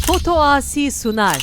Foto Asi sunar.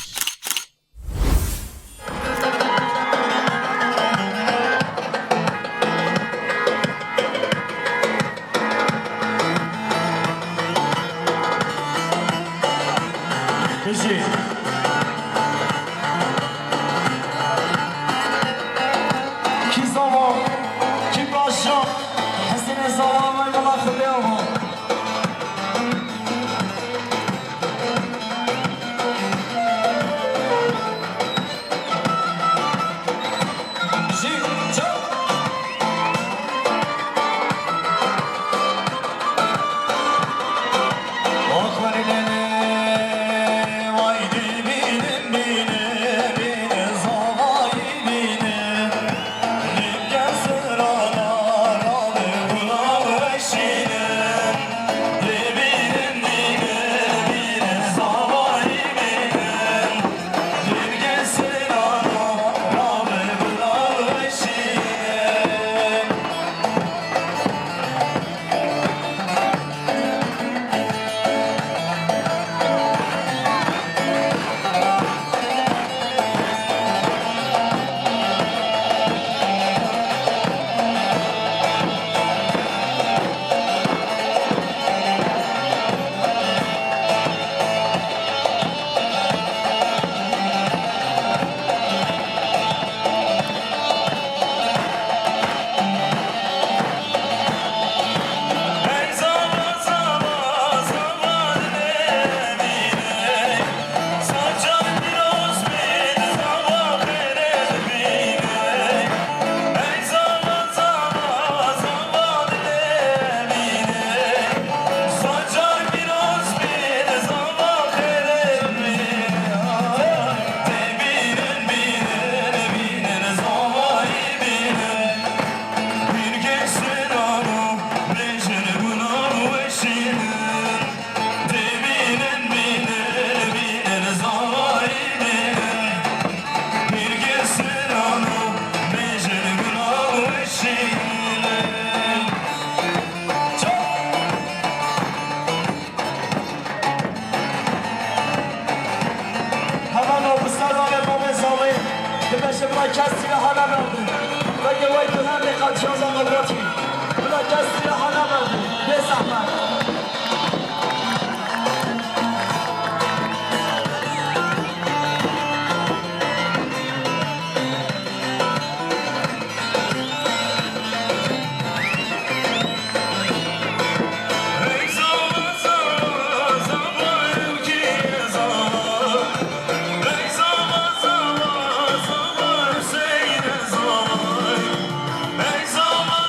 Ey zaman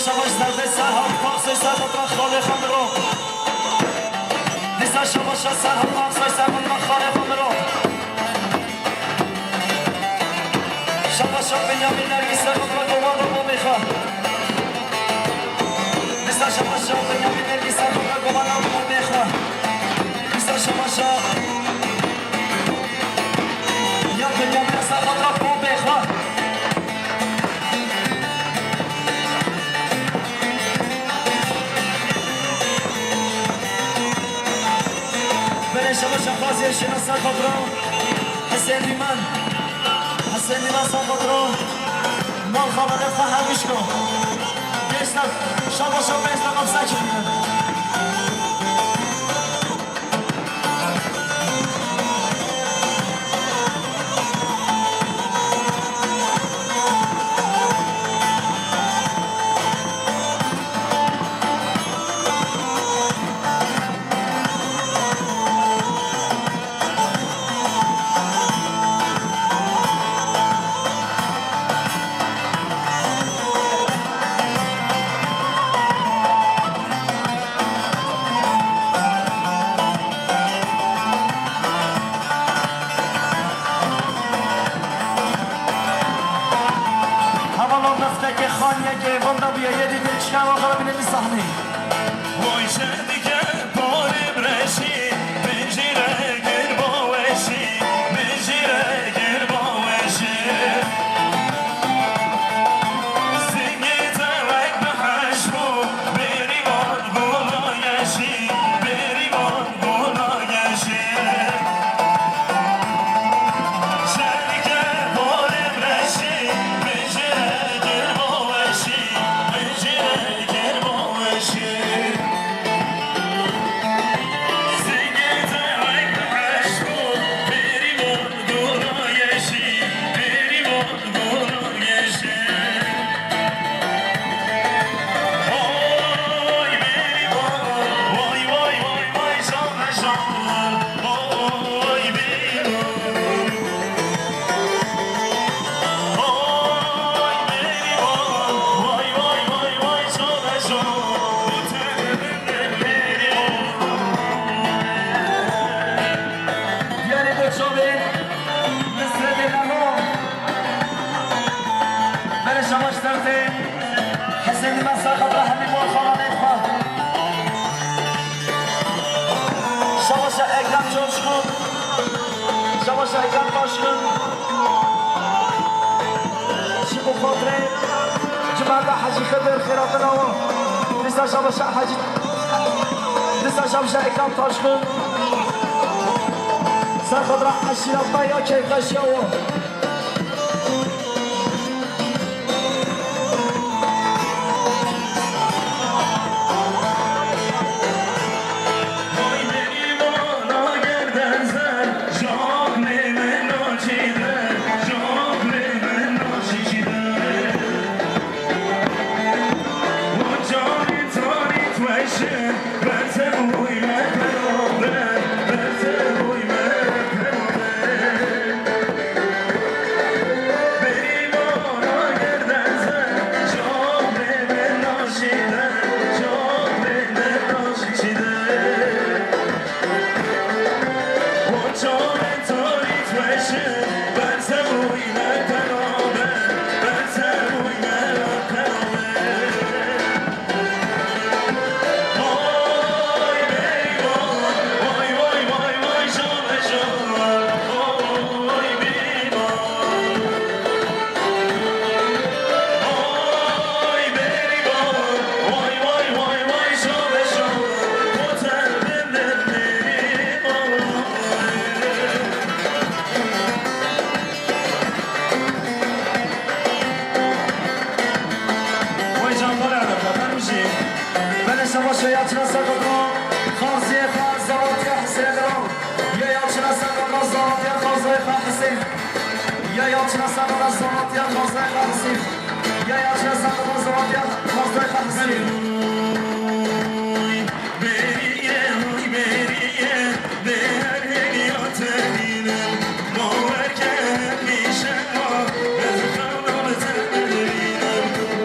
شباش در سر هم پاکسای سر من خاله خم رو دیسا شباش سر هم پاکسای سر من خاله خم رو شباش بنیامین نرگیس رو گمان رو میخواد دیسا شباش بنیامین نرگیس رو گمان رو میخواد دیسا شباش یا بنیامین سر رو میخواد شباش خازی شناسا خودرو حسین لیمان سا خودرو مال خبره فهمیش کن بیشتر شباشا بیشتر قبضه کنیم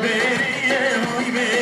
Baby,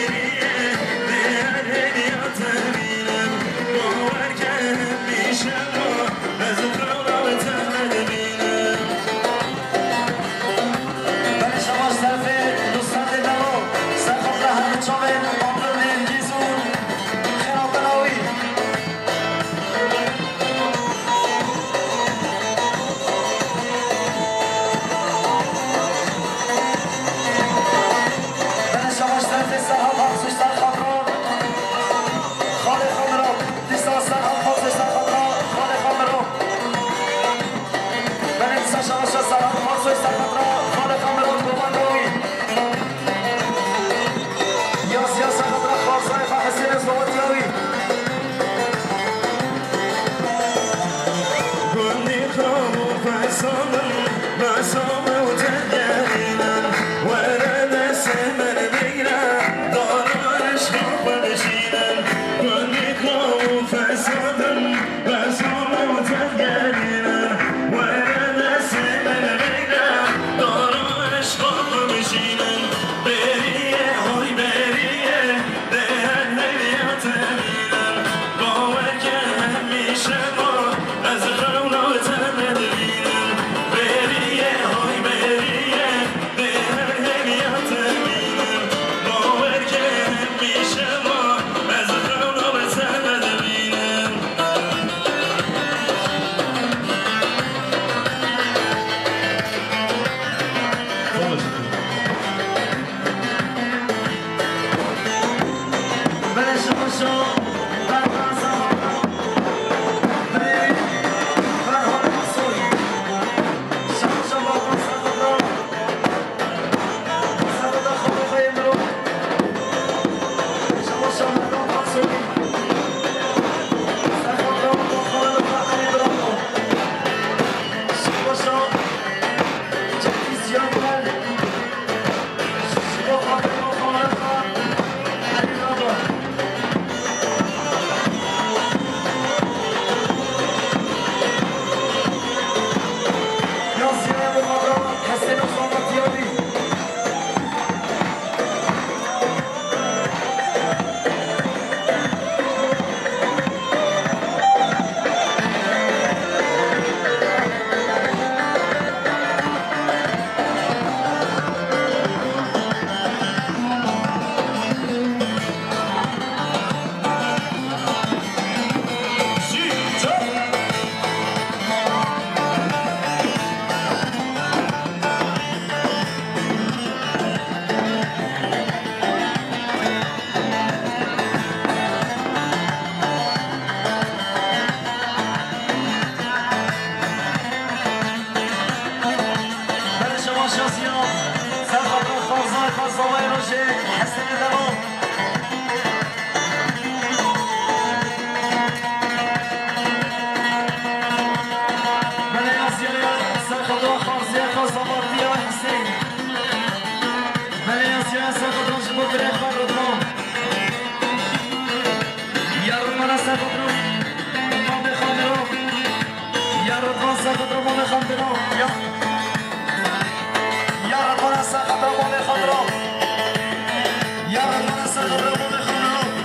صوبای روشه حسن دلو بله اسیاری سرخدو خارزی خواستاباردی و حسین بله اسیاری سرخدو شبو بره خواردو یارو من سرخدو ما بخوام رو یارو من سرخدو ما بخوام برو یارو من سرخدو ما بخوام رو یارو من سرخدو ما بخوام رو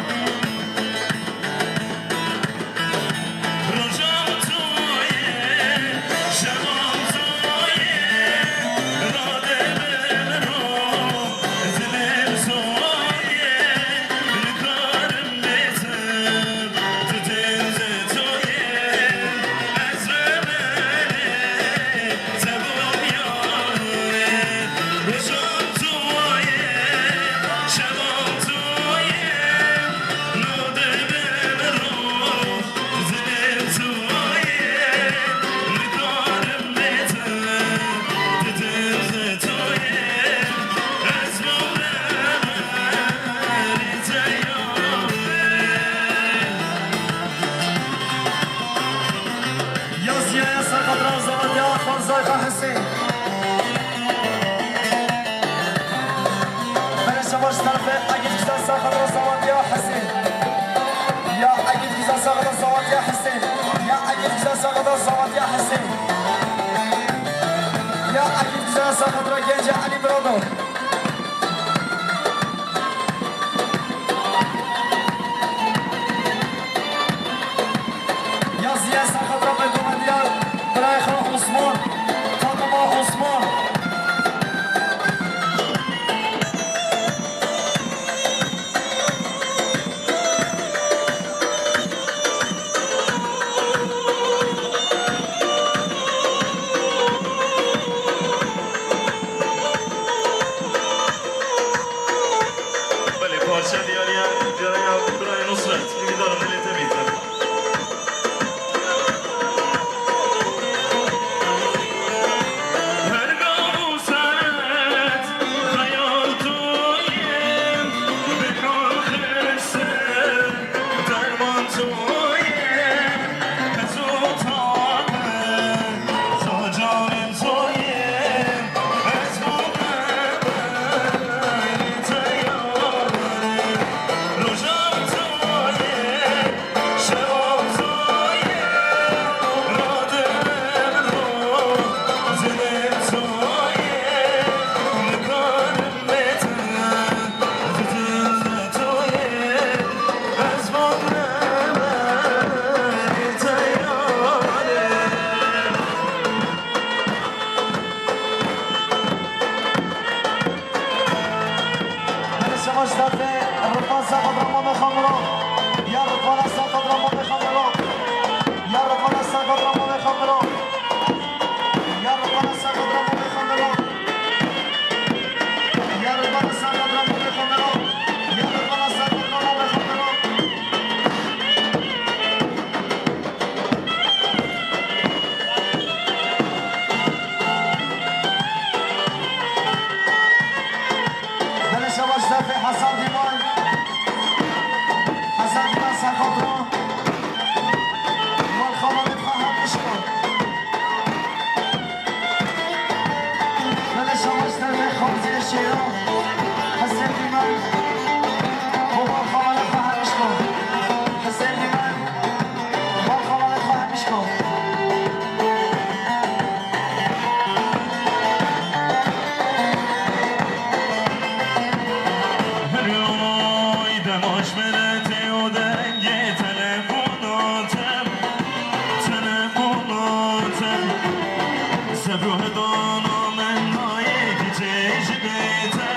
Sebruh donu men naye ki çeşi beyte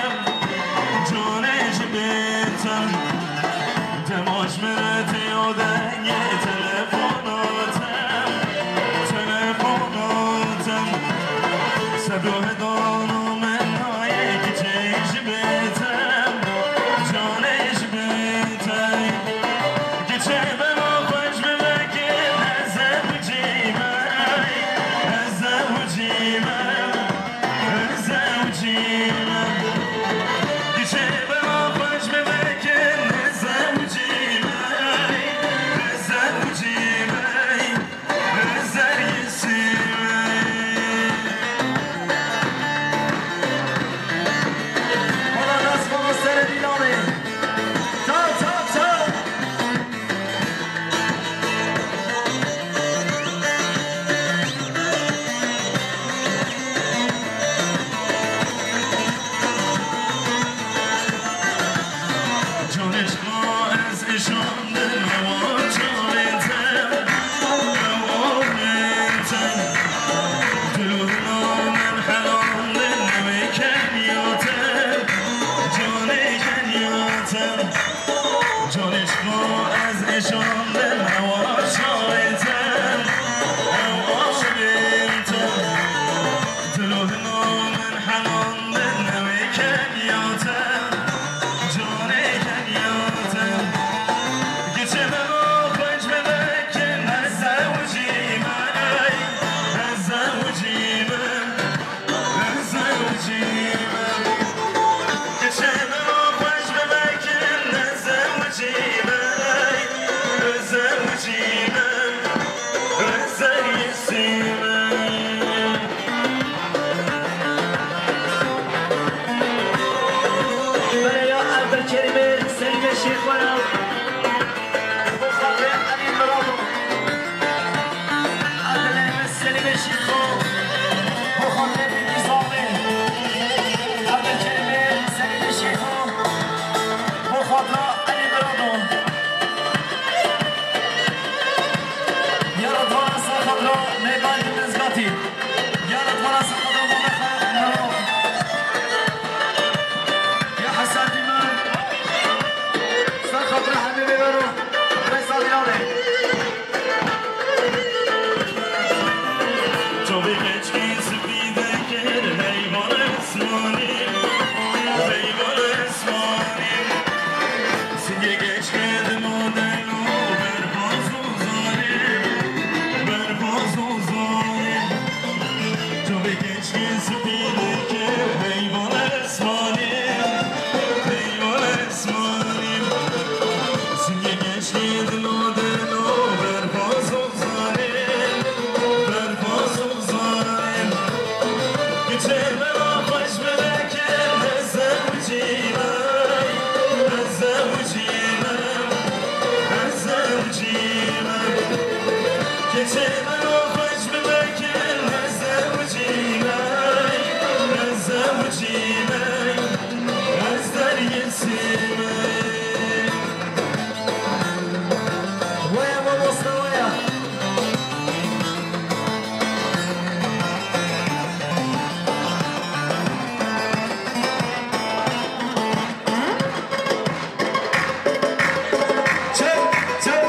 شیخ باید بخاطر علی مرادو عدل مسلی شیخو بخاطر نظامه عدل کلمه مسلی شیخو بخاطر علی مرادو yaratman sakadro neyman mizgati yaratman sakadro mumekha ya Hasan Diman sakadro habibi bero Reza Dilane Çok geçkin spide gel heyvan esmani heyvan esmani Singe geçkin model berboz zalim Çok geçkin spide gel heyvan esmani heyvan esmani Singe geçkin model berboz zalim berboz zalim Geçeme baş meleken Ezzevcimem Ezzevcimem Ezzevcimem Geçeme baş meleken Ezzevcimem Ezzevcimem Ezder yesimem Vaya babosna vaya çek çek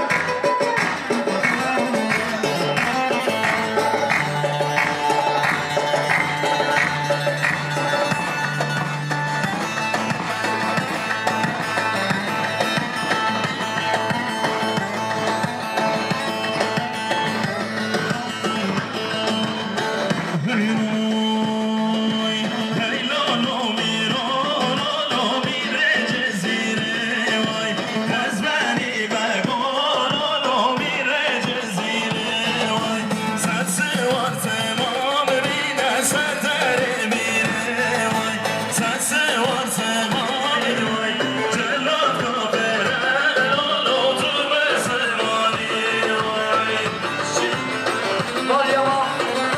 Malyama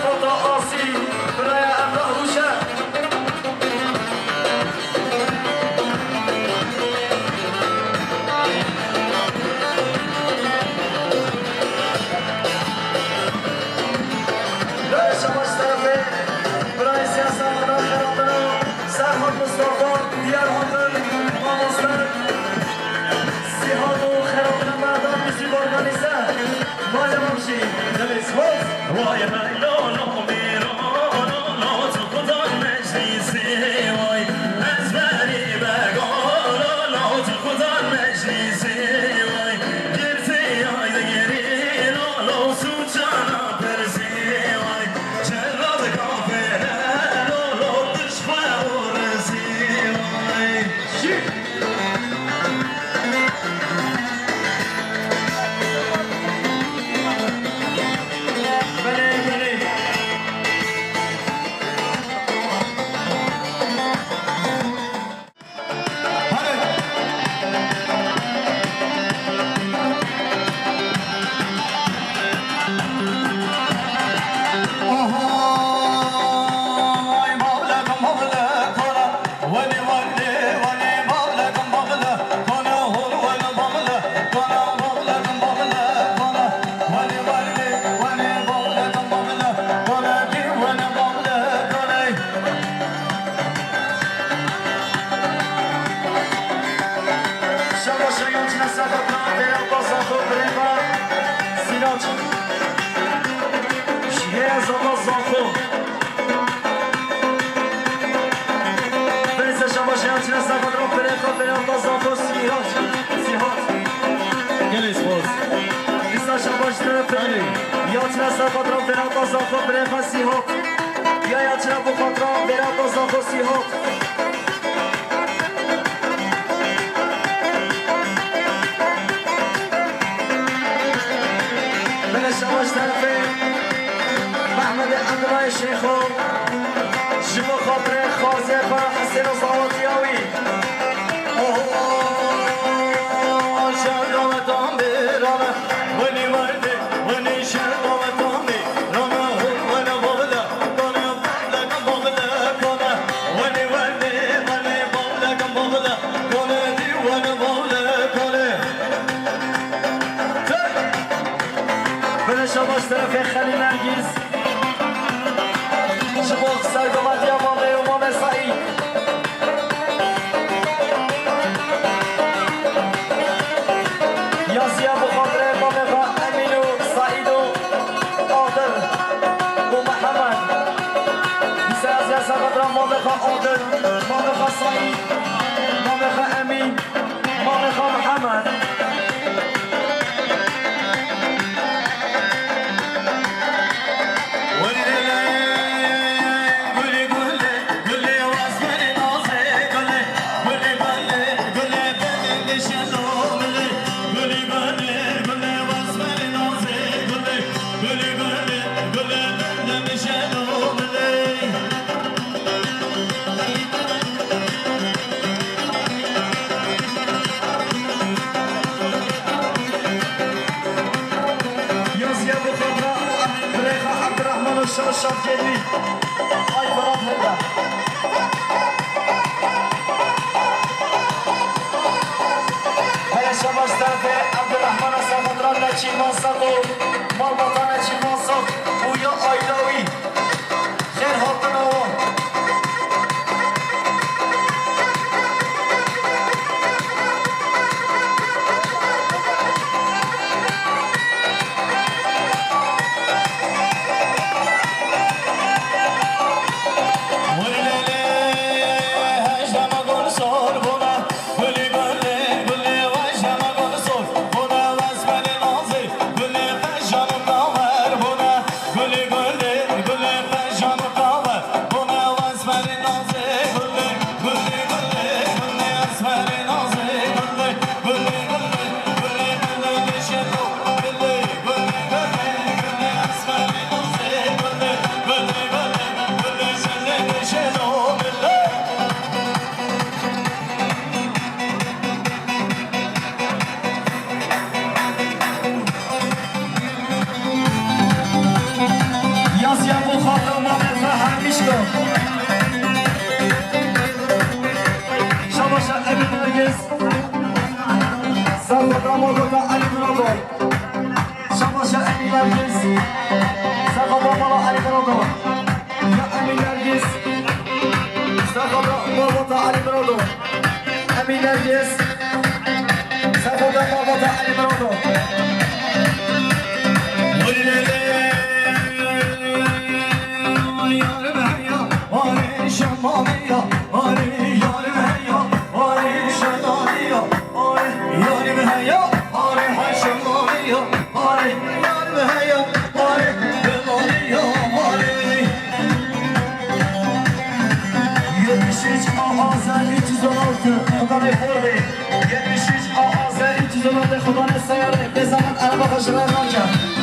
Foto Asi Buraya Emrah Ruşen Buraya Şamaş tarafı Buraya siyasi alanlar tarafları Serhat Mustafa Diğer hatır Mamoslar Sihadu Kherabına Merdan Müzik Organize Malyama Mşi Deniz Hof Vay Lolo Mirolo Tukudan meclisi Vay ezberi begolo Tukudan meclisi Vay girdi ayda geri Lolo suçana persi Vay cerrad kafere Lolo düşme orası Vay Bele bele Ohoy mavlak mavlak kona Vali vali vali mavlak mavlak kona Hol vali mavlak kona mavlak mavlak kona Vali vali vali mavlak mavlak kona Ki vali mavlak kona Şabaşa yolcuna sakatlan Veren basan topreva Sinaç Şihe zaman zanko Bense şabaşa yolcuna sakatlan Veren basan topreva Sinaç Gelis boz. Lista şabaş tarafı Yolcuna sakatlan Veren basan topreva Sinaç Ya yolcuna bu katran Veren basan topreva Bele şabaş tarafı Mehmet Emre Şeyho Jibo Khabre Khazi Para Hasan Zawatiyawi Oh شباش طرف خلی نرگیز شباش سرگمت یامانه امام سعید یاسیا بخاطر امام امین و سعید و عادل و محمد بیسر از یاسا قدر امام عادل امام سعید امام امین امام محمد شب جدی آی فراد هنده هیا شباش طرف عبدالرحمن سامدران نچیمان ساق و مالباتا نچیمان ساق و یا آیلاوی خیر هاتن آوان Amin Nergis, Safoda Babata Ali Murado. خدا نسیاره به زمان عربا خشران ناکن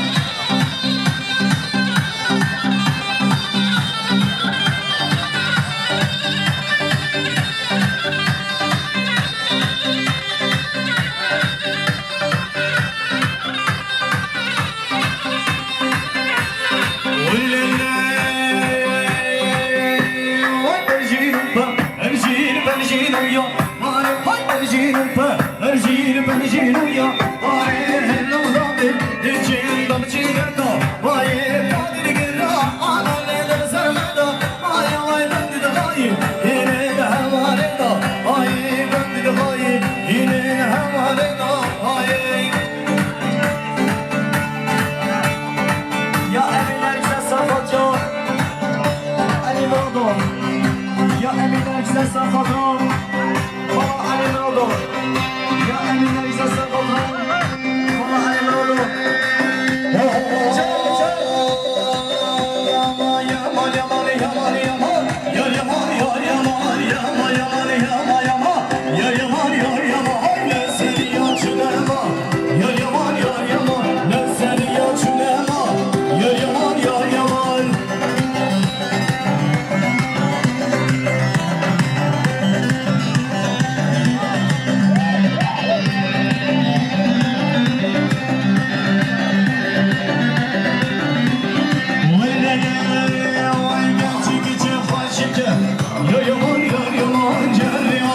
Yo yo yo yo yo yo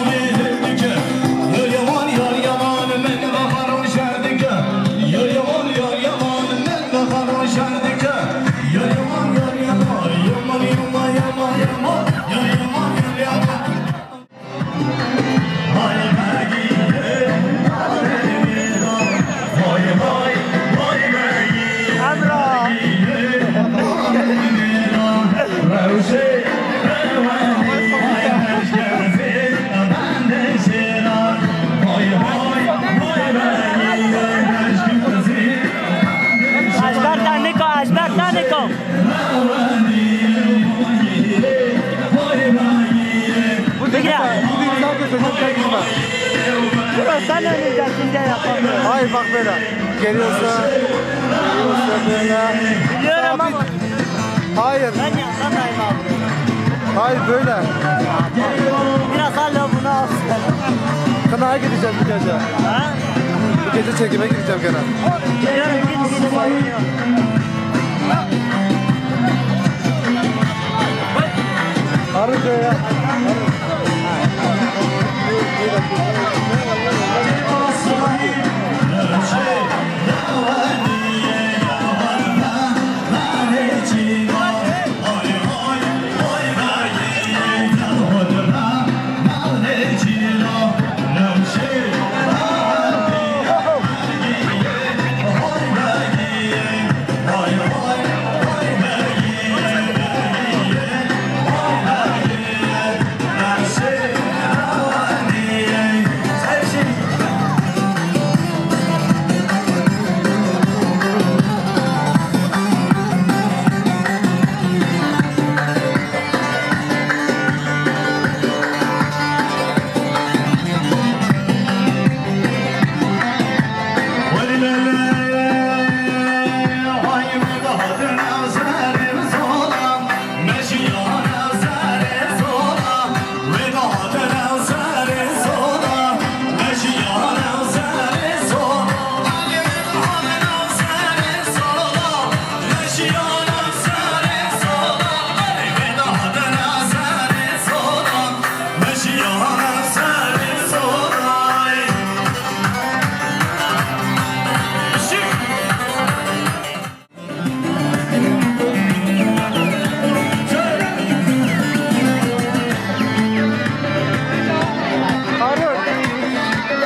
Sen önündesin de yapamıyorum. Hayır bak böyle. Geliyorsa böyle. Biliyorum ama Hayır. ben yanındayım abi. Hayır böyle. Biraz hala bunu alsın. Kınaya gideceğim bu gece. Ha? Bu gece çekime gideceğim gene. Biliyorum gidip oynuyor. Arıca ya.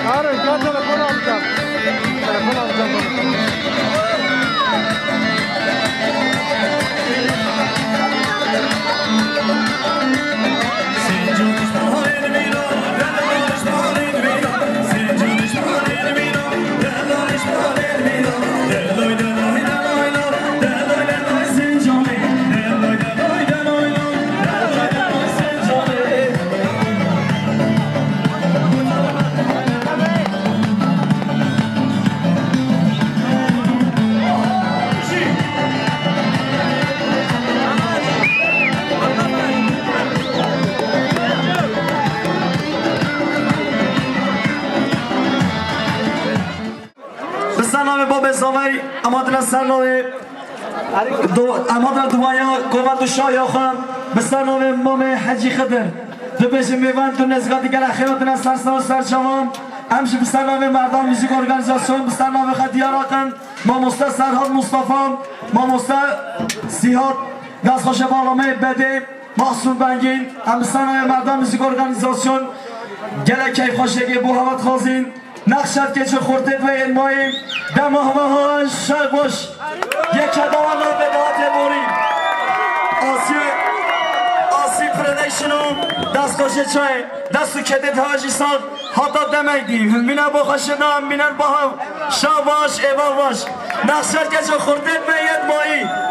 Harun gel telefon alacağım. Telefon alacağım bana. بسنامه باب زاوی امادنا سرنامه امادنا دوایا قوت و شایا خان بسنامه مام حجی خدر دو بیش میوان تو نزگاتی گل خیراتنا سرسان و سرچوان همش بسنامه مردم موزیک ارگانیزاسیون بسنامه خدیاراکن ما مستا سرحال مصطفی ما مستا سیحات دست خوش بالامه بده محصول بنگین هم بسنامه مردم موزیک ارگانیزاسیون گل کیف خوشگی بو هوات خوزین نقشت که چه خورتت و علمایی دم همه ها شای باش یک کدوان رو به داد بوری آسی پردیشنو دست خوشه چای دستو کده تاجی سال حتی دمیدیم مینه با خوشنام مینه با هم شا باش ایوال باش نقشت که چه خورتت و علمایی